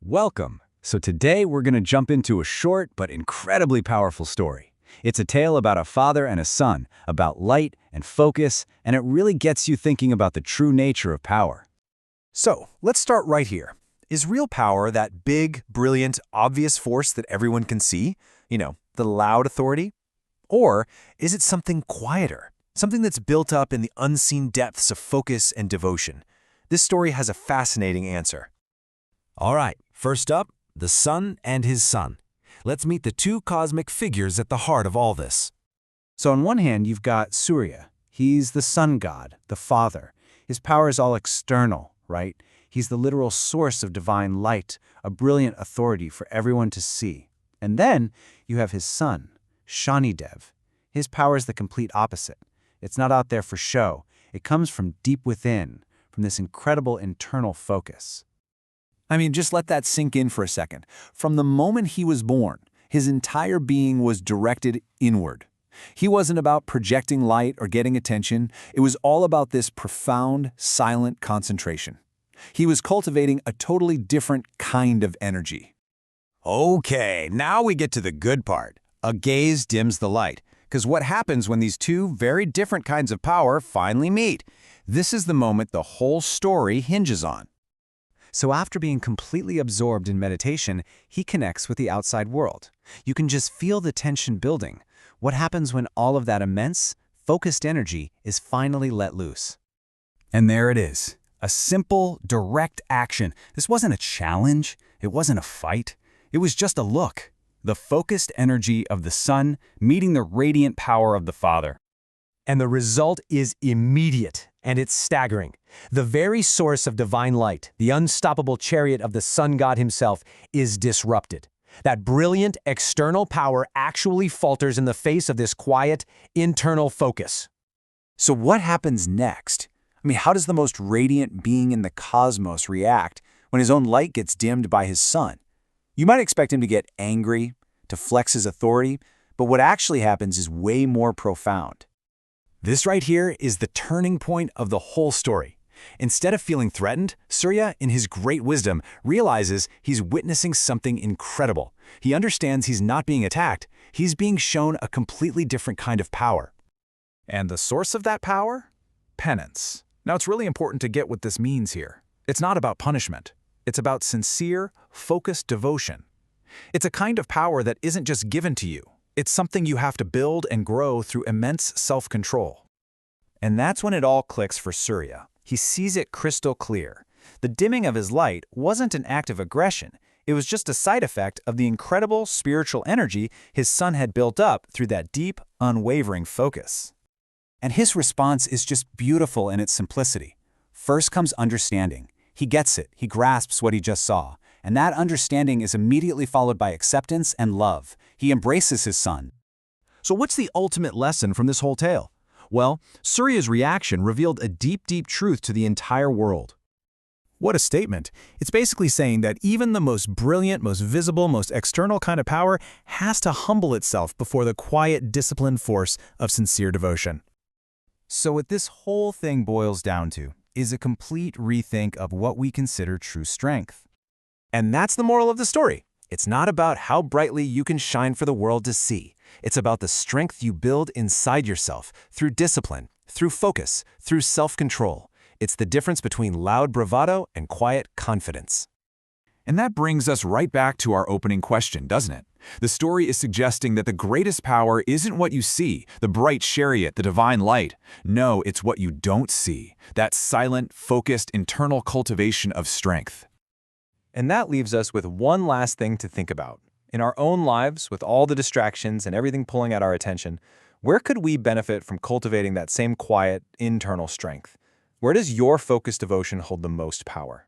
Welcome. So today we're going to jump into a short but incredibly powerful story. It's a tale about a father and a son, about light and focus, and it really gets you thinking about the true nature of power. So, let's start right here. Is real power that big, brilliant, obvious force that everyone can see? The loud authority? Or is it something quieter? Something that's built up in the unseen depths of focus and devotion? This story has a fascinating answer. All right, first up, the sun and his son. Let's meet the two cosmic figures at the heart of all this. So on one hand, you've got Surya. He's the sun god, the father. His power is all external, right? He's the literal source of divine light, a brilliant authority for everyone to see. And then you have his son, Shani. His power is the complete opposite. It's not out there for show. It comes from deep within, from this incredible internal focus. Just let that sink in for a second. From the moment he was born, his entire being was directed inward. He wasn't about projecting light or getting attention. It was all about this profound, silent concentration. He was cultivating a totally different kind of energy. Okay, now we get to the good part. A gaze dims the light. Because what happens when these two very different kinds of power finally meet? This is the moment the whole story hinges on. So after being completely absorbed in meditation, he connects with the outside world. You can just feel the tension building. What happens when all of that immense, focused energy is finally let loose? And there it is. A simple, direct action. This wasn't a challenge. It wasn't a fight. It was just a look. The focused energy of the sun meeting the radiant power of the father. And the result is immediate, and it's staggering. The very source of divine light, the unstoppable chariot of the sun god himself, is disrupted. That brilliant external power actually falters in the face of this quiet, internal focus. So what happens next? How does the most radiant being in the cosmos react when his own light gets dimmed by his son? You might expect him to get angry, to flex his authority, but what actually happens is way more profound. This right here is the turning point of the whole story. Instead of feeling threatened, Surya, in his great wisdom, realizes he's witnessing something incredible. He understands he's not being attacked. He's being shown a completely different kind of power. And the source of that power? Penance. Now, it's really important to get what this means here. It's not about punishment. It's about sincere, focused devotion. It's a kind of power that isn't just given to you. It's something you have to build and grow through immense self-control. And that's when it all clicks for Surya. He sees it crystal clear. The dimming of his light wasn't an act of aggression. It was just a side effect of the incredible spiritual energy his son had built up through that deep, unwavering focus. And his response is just beautiful in its simplicity. First comes understanding. He gets it. He grasps what he just saw. And that understanding is immediately followed by acceptance and love. He embraces his son. So what's the ultimate lesson from this whole tale? Well, Surya's reaction revealed a deep, deep truth to the entire world. What a statement. It's basically saying that even the most brilliant, most visible, most external kind of power has to humble itself before the quiet, disciplined force of sincere devotion. So what this whole thing boils down to is a complete rethink of what we consider true strength. And that's the moral of the story. It's not about how brightly you can shine for the world to see. It's about the strength you build inside yourself through discipline, through focus, through self-control. It's the difference between loud bravado and quiet confidence. And that brings us right back to our opening question, doesn't it? The story is suggesting that the greatest power isn't what you see, the bright chariot, the divine light. No, it's what you don't see, that silent, focused, internal cultivation of strength. And that leaves us with one last thing to think about. In our own lives, with all the distractions and everything pulling at our attention, where could we benefit from cultivating that same quiet, internal strength? Where does your focused devotion hold the most power?